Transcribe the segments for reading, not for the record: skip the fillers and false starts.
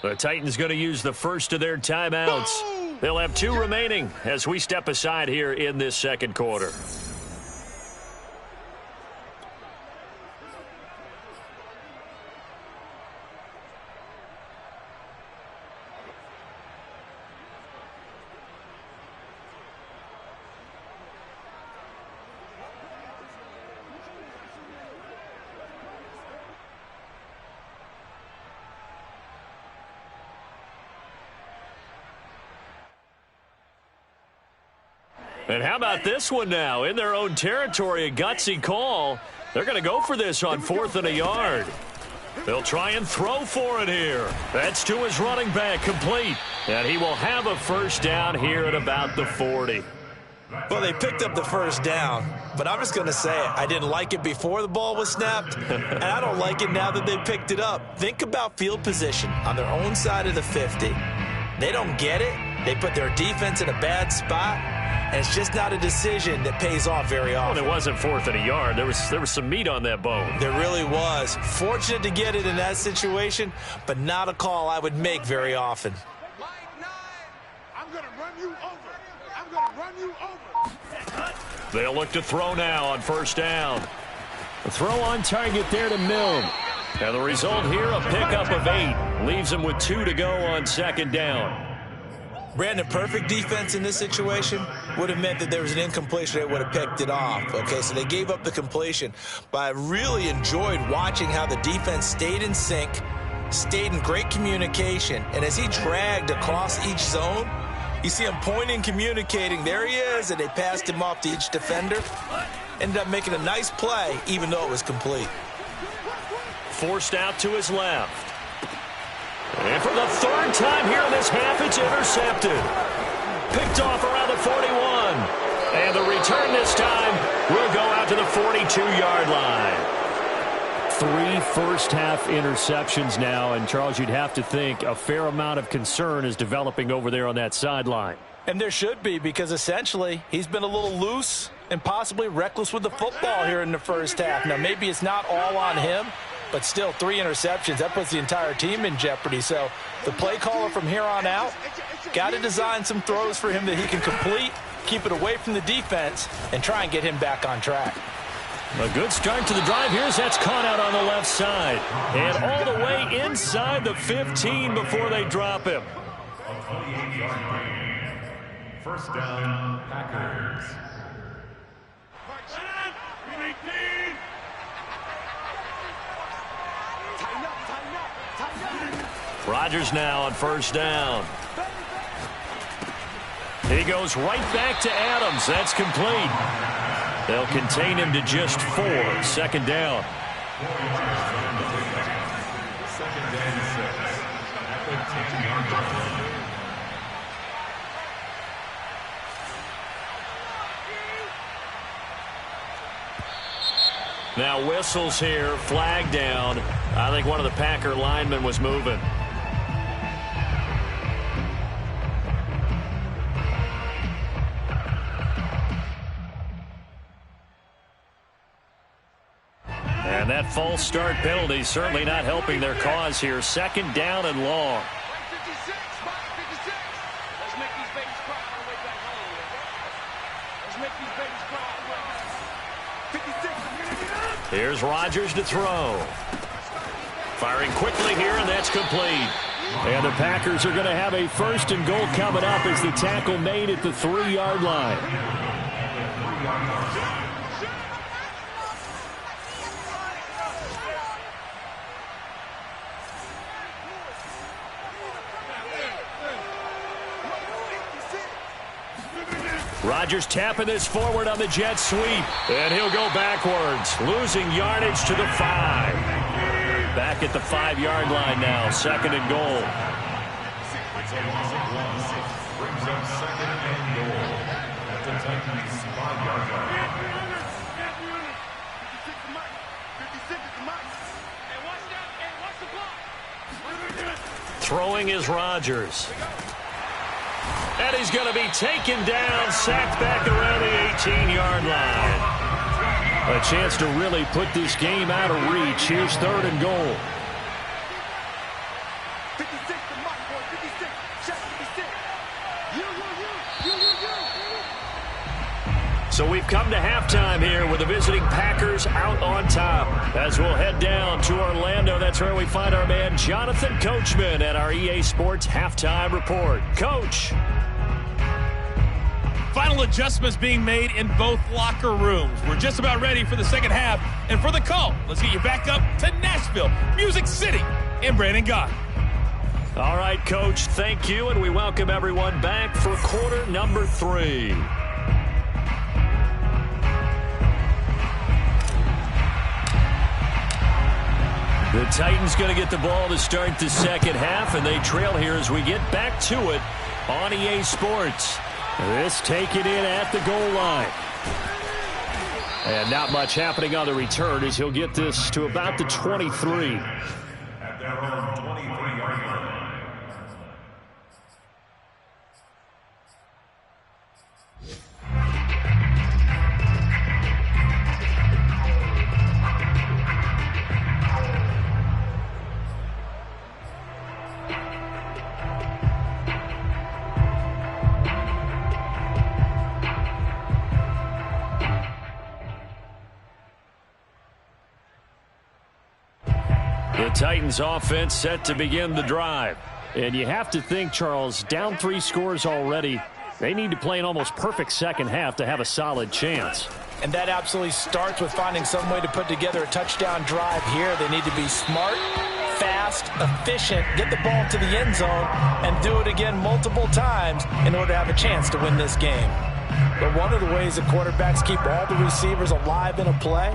The Titans going to use the first of their timeouts. They'll have 2 remaining as we step aside here in this second quarter. And how about this one now? In their own territory, a gutsy call. They're going to go for this on 4th and a yard. They'll try and throw for it here. That's to his running back, complete. And he will have a first down here at about the 40. Well, they picked up the first down, but I'm just going to say it. I didn't like it before the ball was snapped, and I don't like it now that they picked it up. Think about field position on their own side of the 50. They don't get it. They put their defense in a bad spot. And it's just not a decision that pays off very often. Well, it wasn't 4th and a yard. There was some meat on that bone. There really was. Fortunate to get it in that situation, but not a call I would make very often. I'm going to run you over. I'm going to run you over. They'll look to throw now on first down. A throw on target there to Milne. And the result here, a pickup of 8. Leaves them with 2 to go on second down. Brandon, perfect defense in this situation would have meant that there was an incompletion. They would have picked it off. Okay, so they gave up the completion. But I really enjoyed watching how the defense stayed in sync, stayed in great communication. And as he dragged across each zone, you see him pointing, communicating. There he is, and they passed him off to each defender. Ended up making a nice play, even though it was complete. Forced out to his left. And for the 3rd time here in this half, it's intercepted. Picked off around the 41. And the return this time will go out to the 42-yard line. 3 first-half interceptions now. And, Charles, you'd have to think a fair amount of concern is developing over there on that sideline. And there should be, because essentially he's been a little loose and possibly reckless with the football here in the first half. Now, maybe it's not all on him, but still 3 interceptions. That puts the entire team in jeopardy. So the play caller from here on out got to design some throws for him that he can complete, keep it away from the defense, and try and get him back on track. A good start to the drive here as that's caught out on the left side. And all the way inside the 15 before they drop him. First down, Packers. Rodgers now on first down. He goes right back to Adams. That's complete. They'll contain him to just 4. Second down. Now whistles here, flag down. I think one of the Packer linemen was moving. And that false start penalty certainly not helping their cause here. Second down and long. Here's Rodgers to throw. Firing quickly here, and that's complete. And the Packers are going to have a 1st and goal coming up as the tackle made at the 3-yard line. Rodgers tapping this forward on the jet sweep. And he'll go backwards, losing yardage to the 5. Back at the 5-yard line now, 2nd and goal. Brings up 2nd and goal at the Titans' 5-yard line. Throwing is Rodgers. And he's going to be taken down, sacked back around the 18-yard line. A chance to really put this game out of reach. Here's 3rd and goal. 56 to Mike, boy. 56. Check 56. You. So we've come to halftime here with the visiting Packers out on top. As we'll head down to Orlando, that's where we find our man Jonathan Coachman at our EA Sports Halftime Report. Coach. Final adjustments being made in both locker rooms. We're just about ready for the second half. And for the call, let's get you back up to Nashville, Music City, and Brandon Gott. All right, Coach, thank you, and we welcome everyone back for quarter number 3. The Titans going to get the ball to start the second half, and they trail here as we get back to it on EA Sports. This taken in at the goal line. And not much happening on the return as he'll get this to about the 23. At their own 23-yard line. The Titans offense set to begin the drive. And you have to think, Charles, down 3 scores already. They need to play an almost perfect second half to have a solid chance. And that absolutely starts with finding some way to put together a touchdown drive here. They need to be smart, fast, efficient, get the ball to the end zone, and do it again multiple times in order to have a chance to win this game. But one of the ways that quarterbacks keep all the receivers alive in a play,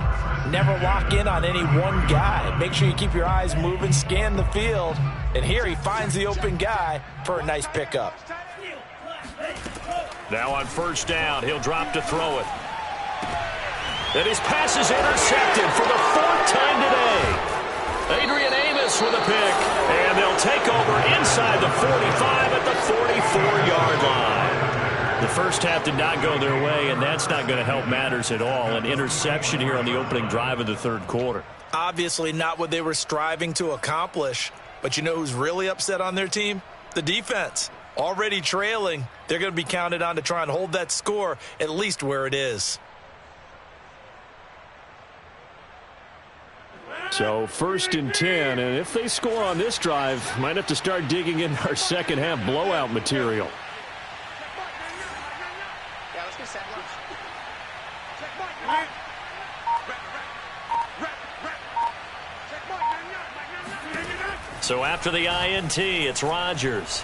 never lock in on any one guy. Make sure you keep your eyes moving, scan the field. And here he finds the open guy for a nice pickup. Now on first down, he'll drop to throw it. And his pass is intercepted for the 4th time today. Adrian Amos with a pick. And they'll take over inside the 45 at the 44-yard line. The first half did not go their way, and that's not going to help matters at all. An interception here on the opening drive of the third quarter. Obviously not what they were striving to accomplish. But you know who's really upset on their team? The defense. Already trailing. They're going to be counted on to try and hold that score at least where it is. So 1st and 10, and if they score on this drive, might have to start digging in our second half blowout material. So after the INT, it's Rodgers.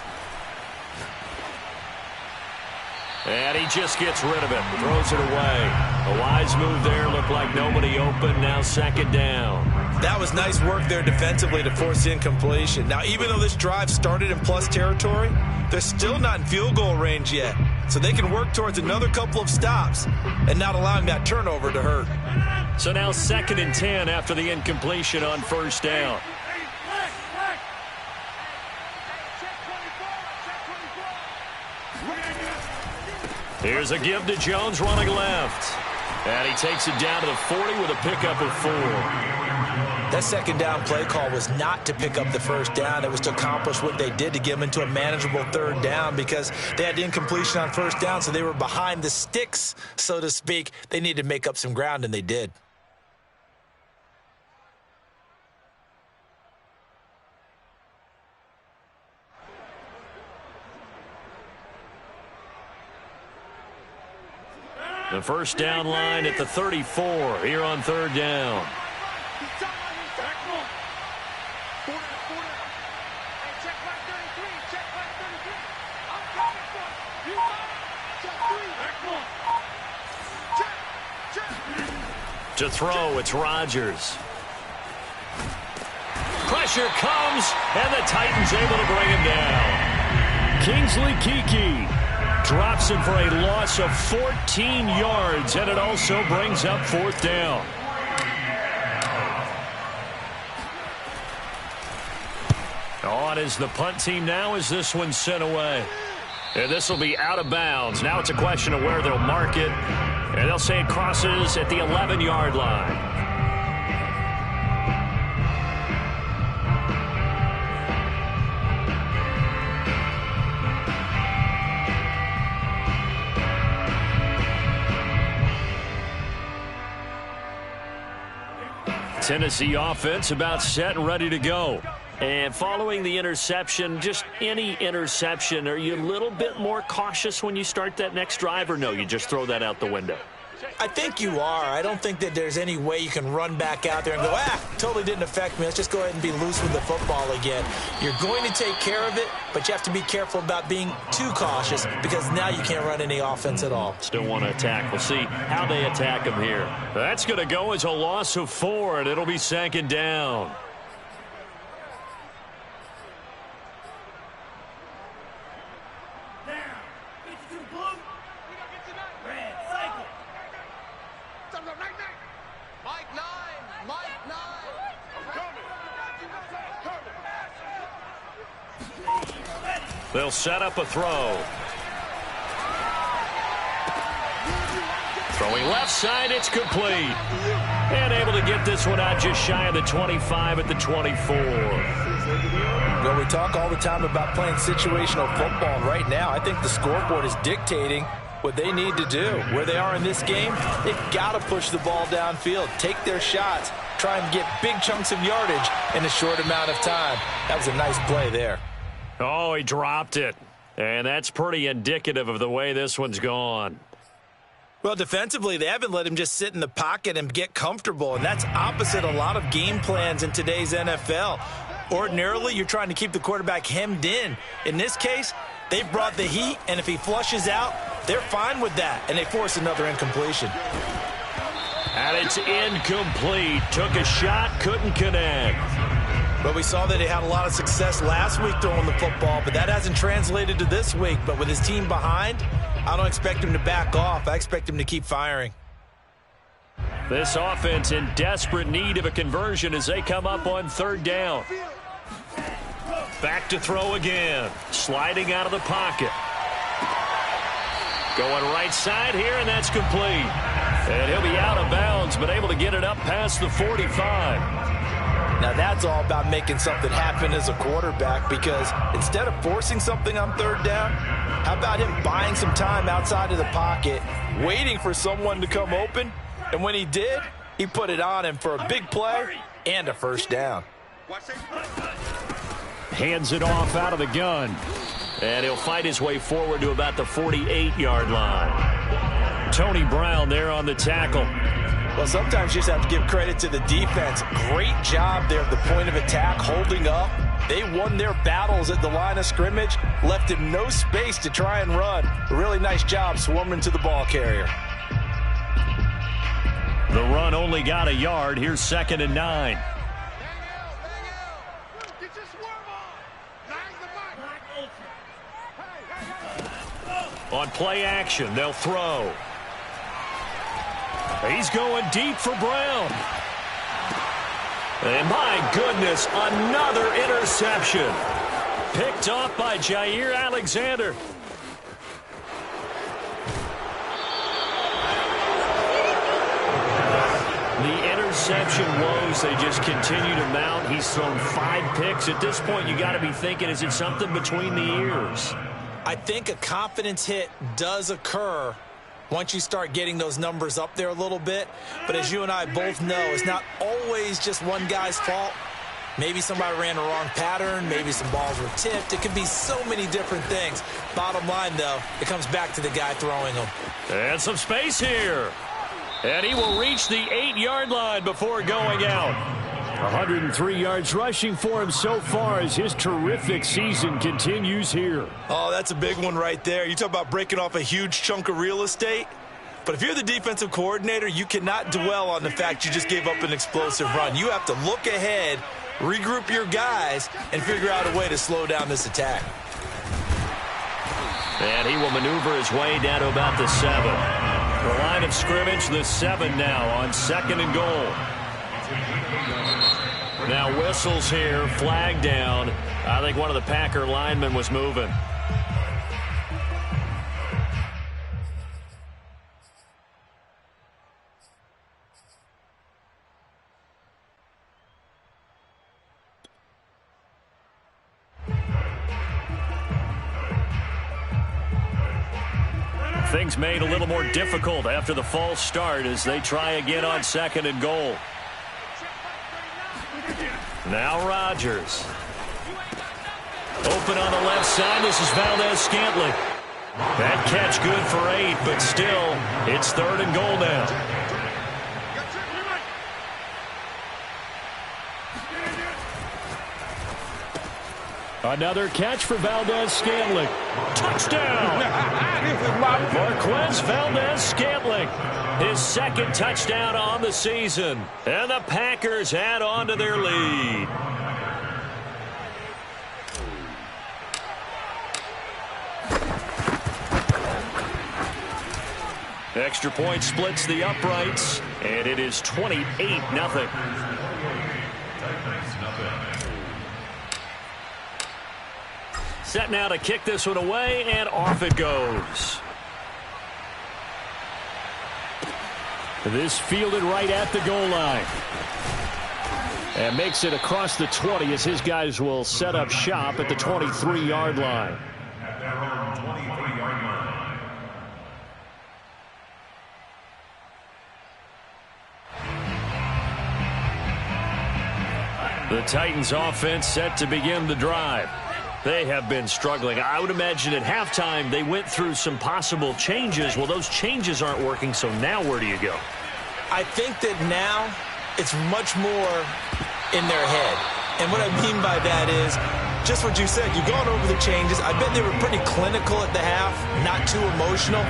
And he just gets rid of it, throws it away. A wise move there, looked like nobody open, now second down. That was nice work there defensively to force the incompletion. Now, even though this drive started in plus territory, they're still not in field goal range yet. So they can work towards another couple of stops and not allowing that turnover to hurt. So now 2nd and 10 after the incompletion on first down. Here's a give to Jones running left. And he takes it down to the 40 with a pickup of 4. That second down play call was not to pick up the first down. It was to accomplish what they did to get them into a manageable third down because they had incompletion on first down, so they were behind the sticks, so to speak. They needed to make up some ground, and they did. The first down line at the 34 here on third down. To throw, it's Rodgers. Pressure comes, and the Titans able to bring him down. Kingsley Keke drops him for a loss of 14 yards, and it also brings up 4th down. On is the punt team now as this one's sent away. And this will be out of bounds. Now it's a question of where they'll mark it. And they'll say it crosses at the 11-yard line. Tennessee offense about set and ready to go. And following the interception, just any interception, are you a little bit more cautious when you start that next drive, or no, you just throw that out the window? I think you are. I don't think that there's any way you can run back out there and go, totally didn't affect me. Let's just go ahead and be loose with the football again. You're going to take care of it, but you have to be careful about being too cautious because now you can't run any offense at all. Still want to attack. We'll see how they attack him here. That's going to go as a loss of 4, and it'll be second down. They'll set up a throw. Throwing left side, it's complete. And able to get this one out just shy of the 25 at the 24. Well, we talk all the time about playing situational football. Right now, I think the scoreboard is dictating what they need to do. Where they are in this game, they've got to push the ball downfield, take their shots, try and get big chunks of yardage in a short amount of time. That was a nice play there. Oh, he dropped it. And that's pretty indicative of the way this one's gone. Well, defensively, they haven't let him just sit in the pocket and get comfortable, and that's opposite a lot of game plans in today's NFL. Ordinarily, you're trying to keep the quarterback hemmed in. In this case, they brought the heat, and if he flushes out, they're fine with that, and they force another incompletion. And it's incomplete. Took a shot, couldn't connect. But we saw that he had a lot of success last week throwing the football, but that hasn't translated to this week. But with his team behind, I don't expect him to back off. I expect him to keep firing. This offense in desperate need of a conversion as they come up on third down. Back to throw again. Sliding out of the pocket. Going right side here, and that's complete. And he'll be out of bounds, but able to get it up past the 45. Now, that's all about making something happen as a quarterback, because instead of forcing something on third down, how about him buying some time outside of the pocket, waiting for someone to come open, and when he did, he put it on him for a big play and a first down. Hands it off out of the gun. And he'll fight his way forward to about the 48-yard line. Tony Brown there on the tackle. Well, sometimes you just have to give credit to the defense. Great job there at the point of attack, holding up. They won their battles at the line of scrimmage, left him no space to try and run. A really nice job swarming to the ball carrier. The run only got a yard. Here's 2nd and 9. On play action, they'll throw. He's going deep for Brown. And my goodness, another interception. Picked off by Jair Alexander. The interception woes, they just continue to mount. He's thrown 5 picks. At this point, you got to be thinking, is it something between the ears? I think a confidence hit does occur once you start getting those numbers up there a little bit. But as you and I both know, it's not always just one guy's fault. Maybe somebody ran the wrong pattern. Maybe some balls were tipped. It could be so many different things. Bottom line, though, it comes back to the guy throwing them. And some space here. And he will reach the 8-yard line before going out. 103 yards rushing for him so far as his terrific season continues here. Oh, that's a big one right there. You talk about breaking off a huge chunk of real estate. But if you're the defensive coordinator, you cannot dwell on the fact you just gave up an explosive run. You have to look ahead, regroup your guys, and figure out a way to slow down this attack. And he will maneuver his way down to about the 7. The line of scrimmage, the 7 now on 2nd and goal. Now whistles here, flag down. I think one of the Packer linemen was moving. Things made a little more difficult after the false start as they try again on 2nd and goal. Now Rodgers. Open on the left side. This is Valdez-Scantling. That catch good for 8, but still, it's 3rd and goal now. Another catch for Valdez-Scantling. Touchdown! Marquez Valdez-Scantling. His 2nd touchdown on the season. And the Packers add on to their lead. Extra point splits the uprights, and it is 28-0. Set now to kick this one away, and off it goes. This fielded right at the goal line. And makes it across the 20 as his guys will set up shop at the 23-yard line. At their own 23-yard line. The Titans offense set to begin the drive. They have been struggling. I would imagine at halftime they went through some possible changes. Well, those changes aren't working, so now where do you go? I think that now it's much more in their head. And what I mean by that is just what you said. You've gone over the changes. I bet they were pretty clinical at the half, not too emotional.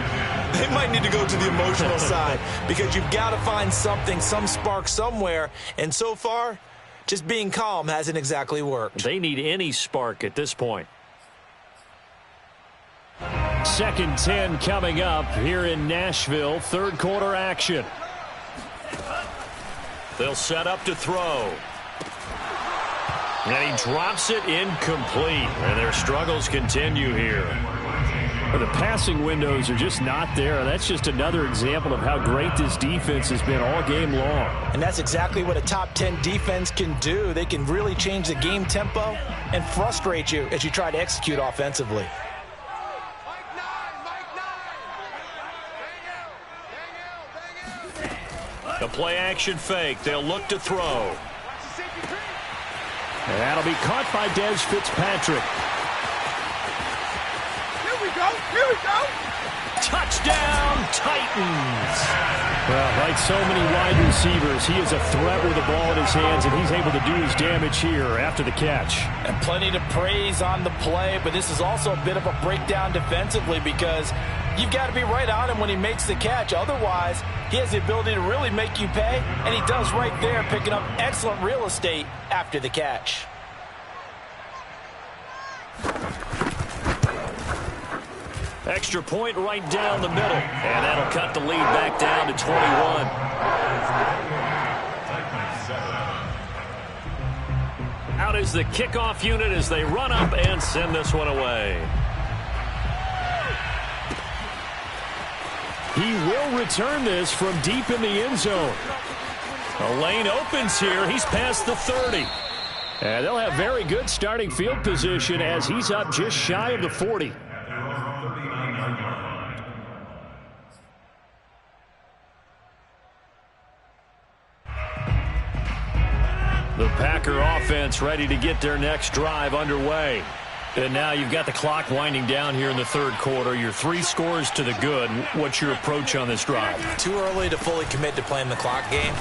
They might need to go to the emotional side because you've got to find something, some spark somewhere. And so far, just being calm hasn't exactly worked. They need any spark at this point. 2nd 10 coming up here in Nashville. 3rd quarter action. They'll set up to throw. And he drops it incomplete. And their struggles continue here. The passing windows are just not there. That's just another example of how great this defense has been all game long. And that's exactly what a top 10 defense can do. They can really change the game tempo and frustrate you as you try to execute offensively. The play action fake. They'll look to throw. And that'll be caught by Des Fitzpatrick. Here we go. Touchdown, Titans. Well, like so many wide receivers, he is a threat with the ball in his hands, and he's able to do his damage here after the catch. And plenty to praise on the play, but this is also a bit of a breakdown defensively because you've got to be right on him when he makes the catch. Otherwise, he has the ability to really make you pay, and he does right there, picking up excellent real estate after the catch. Extra point right down the middle. And that'll cut the lead back down to 21. Out is the kickoff unit as they run up and send this one away. He will return this from deep in the end zone. The lane opens here. He's past the 30. And they'll have very good starting field position as he's up just shy of the 40. The Packer offense ready to get their next drive underway. And now you've got the clock winding down here in the 3rd quarter. You're 3 scores to the good. What's your approach on this drive? Too early to fully commit to playing the clock game.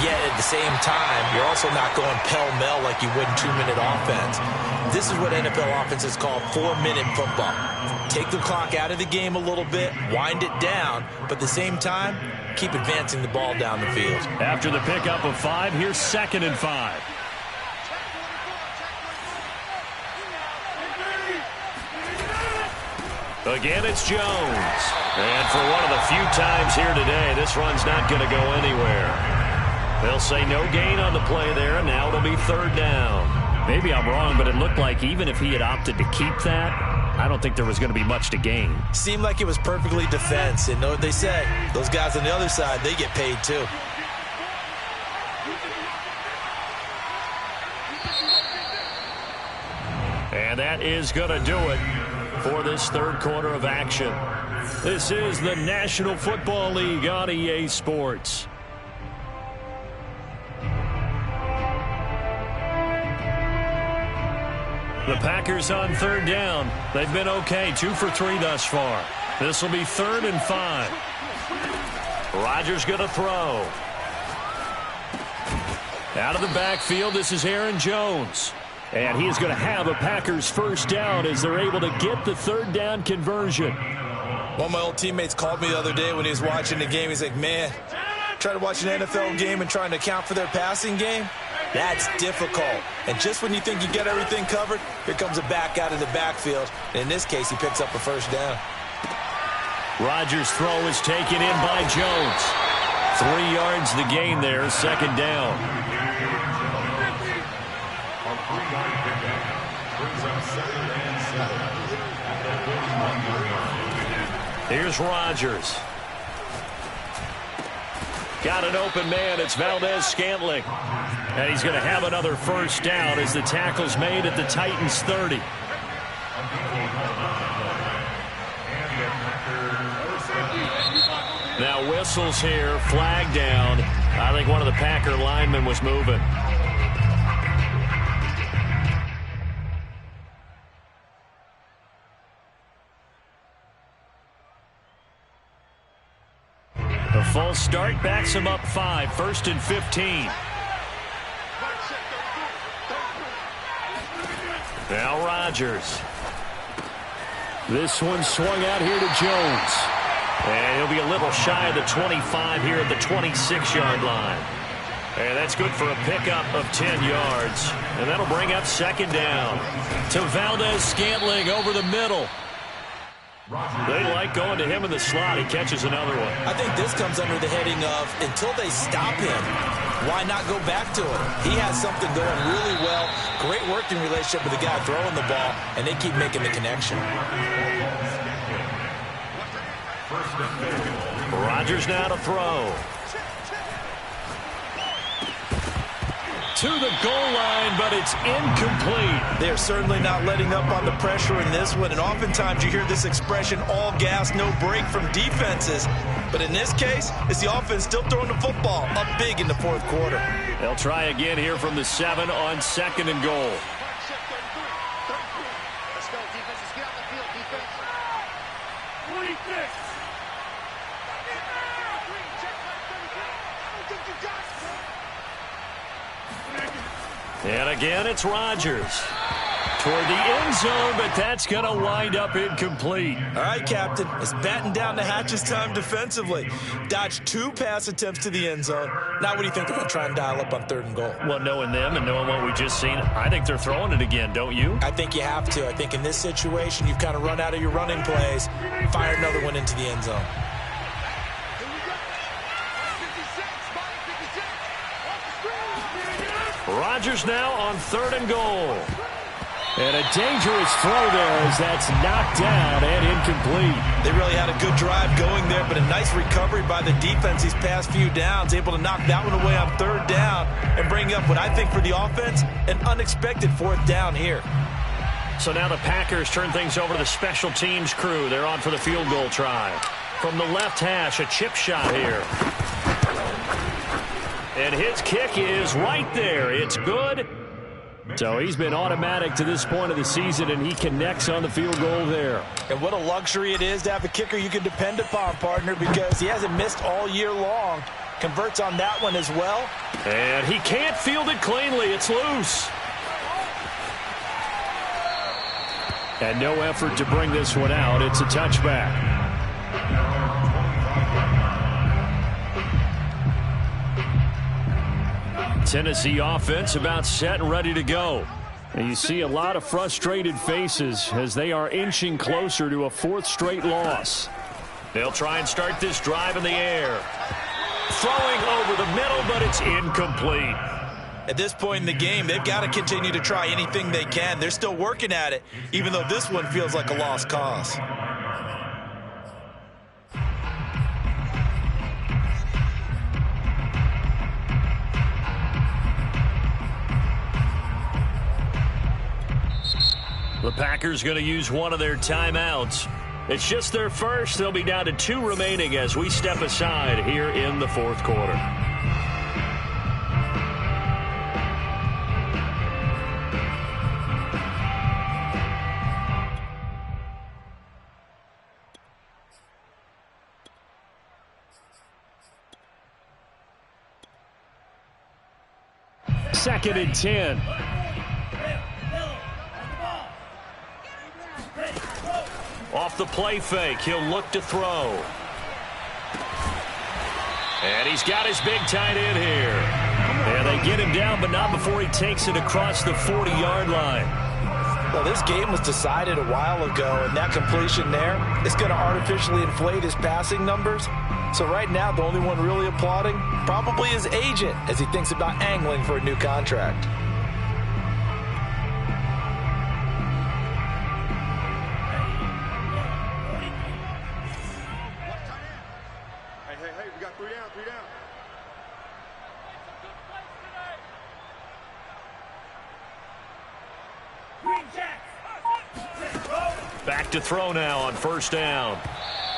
Yet at the same time, you're also not going pell-mell like you would in 2-minute offense. This is what NFL offenses call 4-minute football. Take the clock out of the game a little bit, wind it down, but at the same time, keep advancing the ball down the field. After the pickup of 5, here's 2nd and 5. Again, it's Jones. And for one of the few times here today, this run's not going to go anywhere. They'll say no gain on the play there, and now it'll be 3rd down. Maybe I'm wrong, but it looked like even if he had opted to keep that, I don't think there was going to be much to gain. Seemed like it was perfectly defense. And know what they say? Those guys on the other side, they get paid too. And that is going to do it for this 3rd quarter of action. This is the National Football League on EA Sports. The Packers on third down. They've been okay, 2 for 3 thus far. This will be 3rd and 5. Rodgers going to throw. Out of the backfield, this is Aaron Jones. And he is going to have a Packers first down as they're able to get the 3rd down conversion. One of my old teammates called me the other day when he was watching the game. He's like, man, trying to watch an NFL game and trying to account for their passing game, that's difficult. And just when you think you get everything covered, here comes a back out of the backfield. And in this case, he picks up a first down. Rodgers' throw is taken in by Jones. 3 yards the gain there, 2nd down. Here's Rodgers. Got an open man. It's Valdez-Scantling. And he's going to have another first down as the tackle's made at the Titans' 30. Now whistles here, flag down. I think one of the Packer linemen was moving. The full start backs him up 5, 1st and 15. Now Rodgers. This one swung out here to Jones. And he'll be a little shy of the 25 here at the 26-yard line. And that's good for a pickup of 10 yards. And that'll bring up 2nd down to Valdez-Scantling over the middle. They like going to him in the slot. He catches another one. I think this comes under the heading of until they stop him, why not go back to it? He has something going really well. Great working relationship with the guy throwing the ball, and they keep making the connection. Rodgers now to throw. To the goal line, but it's incomplete. They're certainly not letting up on the pressure in this one, and oftentimes you hear this expression, all gas, no break from defenses. But in this case, it's the offense still throwing the football up big in the 4th quarter. They'll try again here from the 7 on 2nd and goal. Let's go, defenses. Get out the field, defense. 26. And again, it's Rodgers. Toward the end zone, but that's going to wind up incomplete. All right, Captain. It's batten down the hatches time defensively. Dodged 2 pass attempts to the end zone. Now what do you think they're going to try and dial up on 3rd and goal? Well, knowing them and knowing what we just seen, I think they're throwing it again, don't you? I think you have to. I think in this situation, you've kind of run out of your running plays. Fire another one into the end zone. Rodgers now on 3rd and goal. And a dangerous throw there as that's knocked down and incomplete. They really had a good drive going there, but a nice recovery by the defense these past few downs, able to knock that one away on 3rd down and bring up what I think for the offense, an unexpected 4th down here. So now the Packers turn things over to the special teams crew. They're on for the field goal try. From the left hash, a chip shot here. And his kick is right there. It's good. So he's been automatic to this point of the season, and he connects on the field goal there. And what a luxury it is to have a kicker you can depend upon, partner, because he hasn't missed all year long. Converts on that one as well. And he can't field it cleanly. It's loose. And no effort to bring this one out. It's a touchback. Tennessee offense about set and ready to go. And you see a lot of frustrated faces as they are inching closer to a 4th straight loss. They'll try and start this drive in the air. Throwing over the middle, but it's incomplete. At this point in the game, they've got to continue to try anything they can. They're still working at it, even though this one feels like a lost cause. The Packers going to use one of their timeouts. It's just their first. They'll be down to 2 remaining as we step aside here in the 4th quarter. 2nd and 10. Off the play fake, he'll look to throw. And he's got his big tight end here. And they get him down, but not before he takes it across the 40-yard line. Well, this game was decided a while ago, and that completion there is going to artificially inflate his passing numbers. So right now, the only one really applauding probably his agent as he thinks about angling for a new contract. Hey, we got 3 down, 3 down. Back to throw now on 1st down.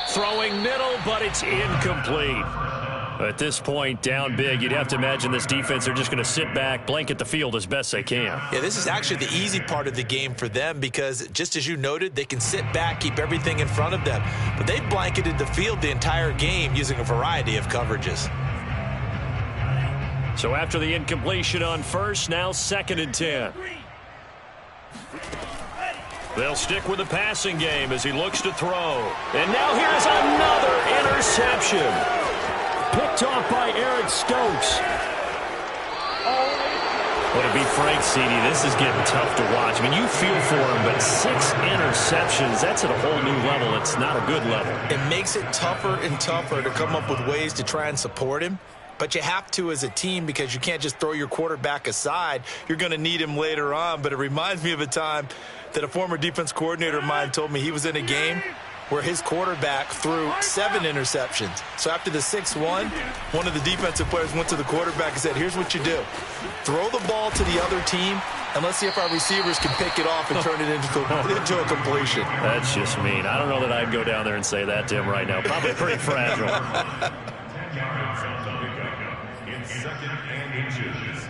Throwing middle, but it's incomplete. At this point, down big, you'd have to imagine this defense, they're just going to sit back, blanket the field as best they can. Yeah, this is actually the easy part of the game for them because, just as you noted, they can sit back, keep everything in front of them. But they've blanketed the field the entire game using a variety of coverages. So after the incompletion on 1st, now 2nd and 10. They'll stick with the passing game as he looks to throw. And now here's another interception. Picked off by Eric Stokes. Well, to be frank, CD, this is getting tough to watch. I mean, you feel for him, but 6 interceptions, that's at a whole new level. It's not a good level. It makes it tougher and tougher to come up with ways to try and support him. But you have to as a team because you can't just throw your quarterback aside. You're going to need him later on. But it reminds me of a time that a former defense coordinator of mine told me he was in a game where his quarterback threw 7 interceptions. So after the 6-1, one of the defensive players went to the quarterback and said, here's what you do. Throw the ball to the other team, and let's see if our receivers can pick it off and turn it into a completion. That's just mean. I don't know that I'd go down there and say that to him right now. Probably pretty fragile. 10 yards on the pickup in 2nd and inches.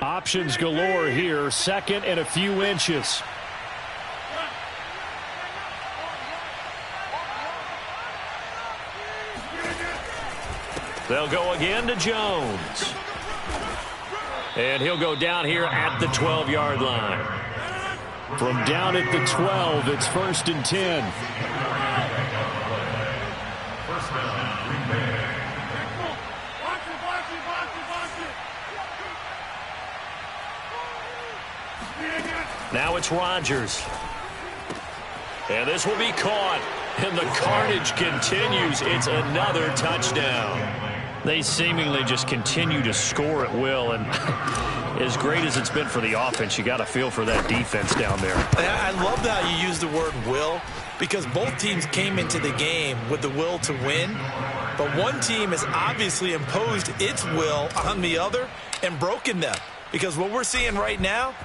Options galore here. 2nd and a few inches. They'll go again to Jones. And he'll go down here at the 12-yard line. From down at the 12, it's 1st and 10. First down, Green Bay. Now it's Rodgers. And this will be caught. And the carnage continues. It's another touchdown. They seemingly just continue to score at will. And as great as it's been for the offense, you got to feel for that defense down there. I love how you use the word will because both teams came into the game with the will to win. But one team has obviously imposed its will on the other and broken them. Because what we're seeing right now,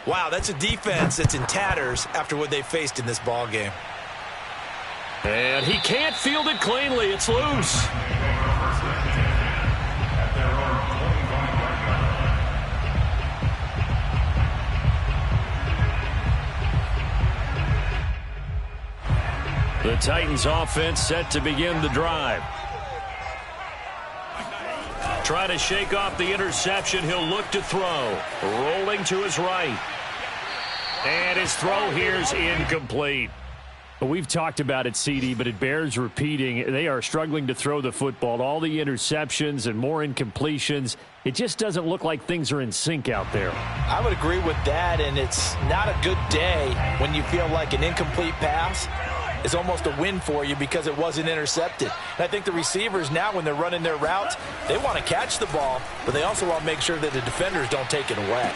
wow, that's a defense that's in tatters after what they faced in this ball game. And he can't field it cleanly. It's loose. The Titans offense set to begin the drive. Trying to shake off the interception. He'll look to throw. Rolling to his right. And his throw here's incomplete. We've talked about it, CD, but it bears repeating. They are struggling to throw the football. All the interceptions and more incompletions. It just doesn't look like things are in sync out there. I would agree with that, and it's not a good day when you feel like an incomplete pass is almost a win for you because it wasn't intercepted. And I think the receivers now, when they're running their routes, they want to catch the ball, but they also want to make sure that the defenders don't take it away.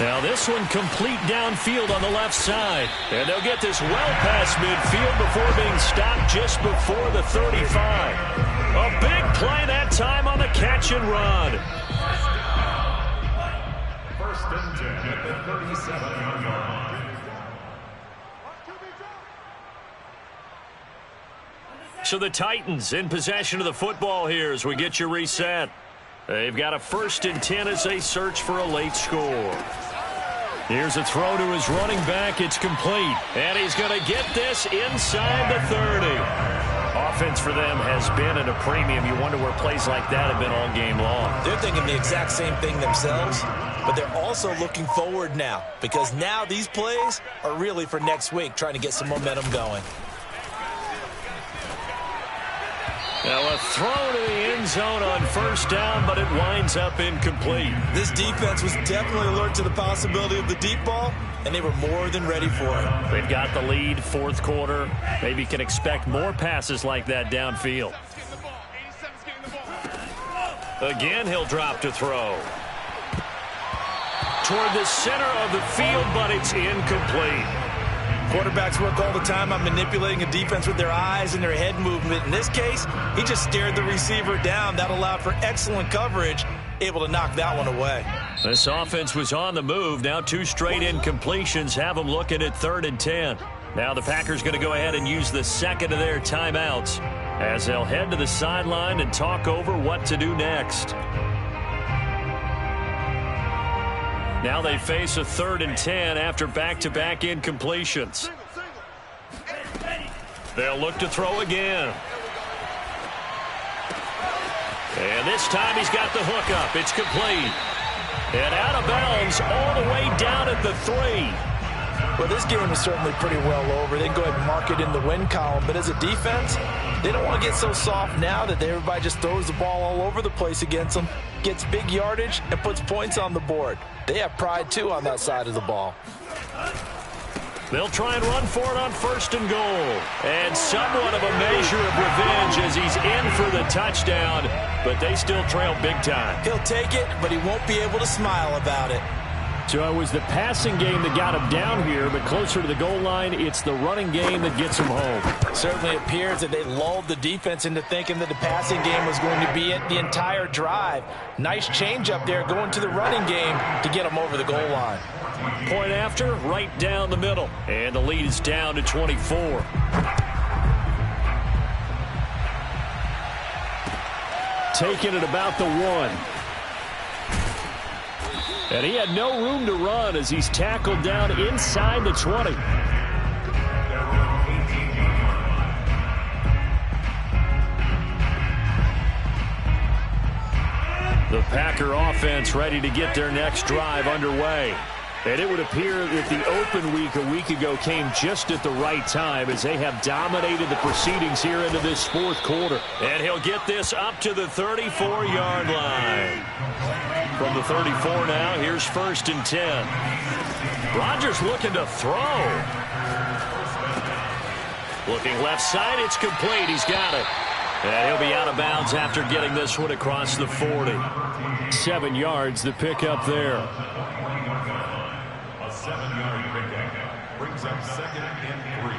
Now this one complete downfield on the left side. And they'll get this well past midfield before being stopped just before the 35. A big play that time on the catch and run. First and 10 at the 37-yard line. So the Titans in possession of the football here as we get you reset. They've got a 1st and 10 as they search for a late score. Here's a throw to his running back. It's complete. And he's going to get this inside the 30. Offense for them has been at a premium. You wonder where plays like that have been all game long. They're thinking the exact same thing themselves, but they're also looking forward now because now these plays are really for next week, trying to get some momentum going. Now a throw to the end zone on first down, but it winds up incomplete. This defense was definitely alert to the possibility of the deep ball, and they were more than ready for it. They've got the lead, fourth quarter. Maybe can expect more passes like that downfield. Again, he'll drop to throw. Toward the center of the field, but it's incomplete. Quarterbacks work all the time on manipulating a defense with their eyes and their head movement. In this case, he just stared the receiver down. That allowed for excellent coverage, able to knock that one away. This offense was on the move. Now 2 straight incompletions have them looking at 3rd and 10. Now the Packers going to go ahead and use the second of their timeouts as they'll head to the sideline and talk over what to do next. Now they face a 3rd and 10 after back-to-back incompletions. They'll look to throw again. And this time he's got the hook up. It's complete. And out of bounds all the way down at the 3. Well, this game is certainly pretty well over. They can go ahead and mark it in the win column. But as a defense, they don't want to get so soft now that everybody just throws the ball all over the place against them, gets big yardage, and puts points on the board. They have pride, too, on that side of the ball. They'll try and run for it on 1st and goal. And somewhat of a measure of revenge as he's in for the touchdown, but they still trail big time. He'll take it, but he won't be able to smile about it. So it was the passing game that got him down here, but closer to the goal line, it's the running game that gets him home. Certainly appears that they lulled the defense into thinking that the passing game was going to be it the entire drive. Nice change up there going to the running game to get him over the goal line. Point after, right down the middle. And the lead is down to 24. Taking it about the 1. And he had no room to run as he's tackled down inside the 20. The Packer offense ready to get their next drive underway. And it would appear that the open week a week ago came just at the right time as they have dominated the proceedings here into this 4th quarter. And he'll get this up to the 34-yard line. From the 34 now, here's 1st and 10. Rodgers looking to throw. Looking left side, it's complete. He's got it. And he'll be out of bounds after getting this one across the 40. 7 yards, the pickup there. A 7-yard pickup brings up 2nd and 3.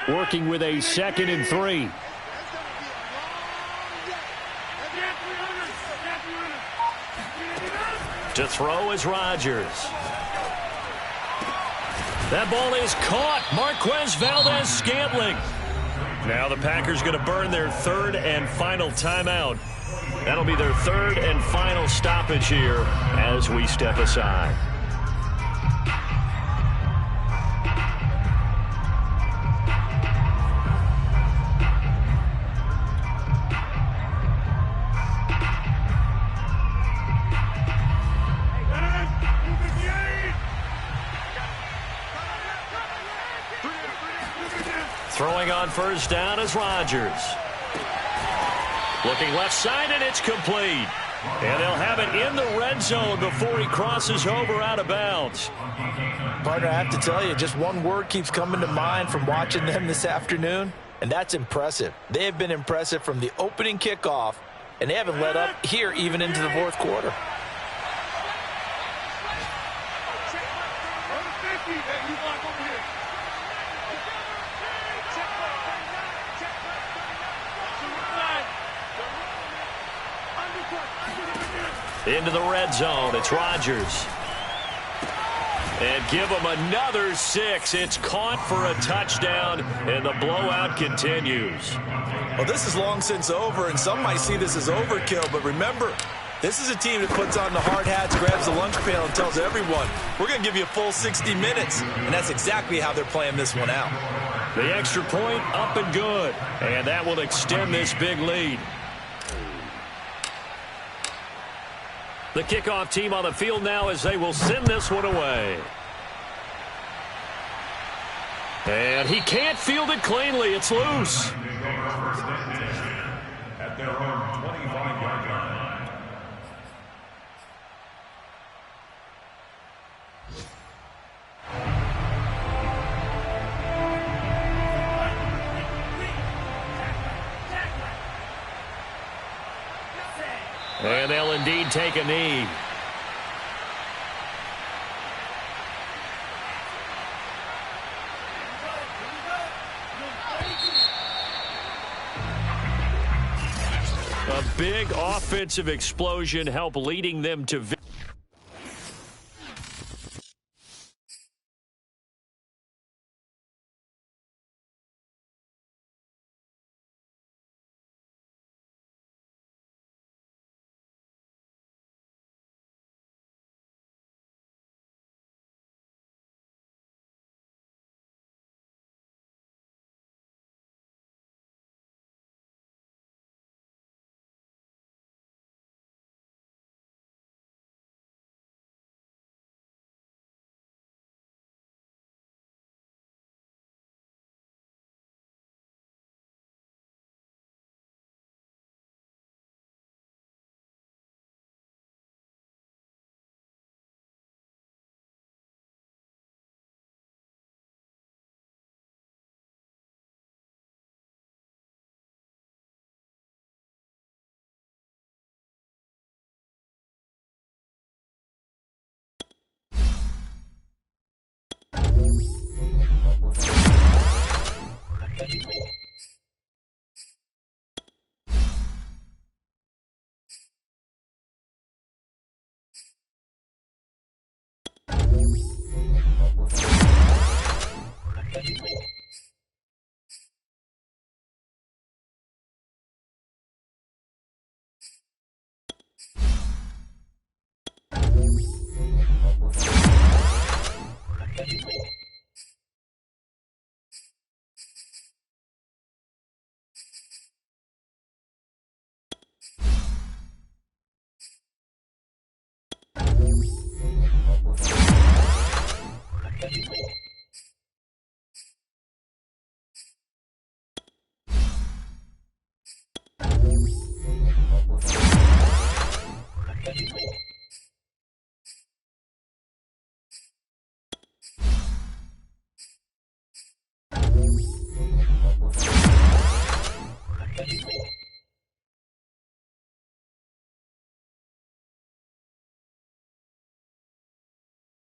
Working with a 2nd and 3. To throw is Rodgers. That ball is caught. Marquez Valdez-Scantling. Now the Packers going to burn their 3rd and final timeout. That'll be their 3rd and final stoppage here as we step aside. Throwing on first down is Rodgers. Looking left side, and it's complete. And they'll have it in the red zone before he crosses over out of bounds. Partner, I have to tell you, just one word keeps coming to mind from watching them this afternoon, and that's impressive. They have been impressive from the opening kickoff, and they haven't let up here even into the 4th quarter. Into the red zone, it's Rodgers. And give them another 6. It's caught for a touchdown, and the blowout continues. Well, this is long since over, and some might see this as overkill, but remember, this is a team that puts on the hard hats, grabs the lunch pail, and tells everyone, we're going to give you a full 60 minutes, and that's exactly how they're playing this one out. The extra point up and good, and that will extend this big lead. The kickoff team on the field now as they will send this one away. And he can't field it cleanly. It's loose. At their own 25-yard line. And they'll indeed take a knee. A big offensive explosion helped leading them to victory.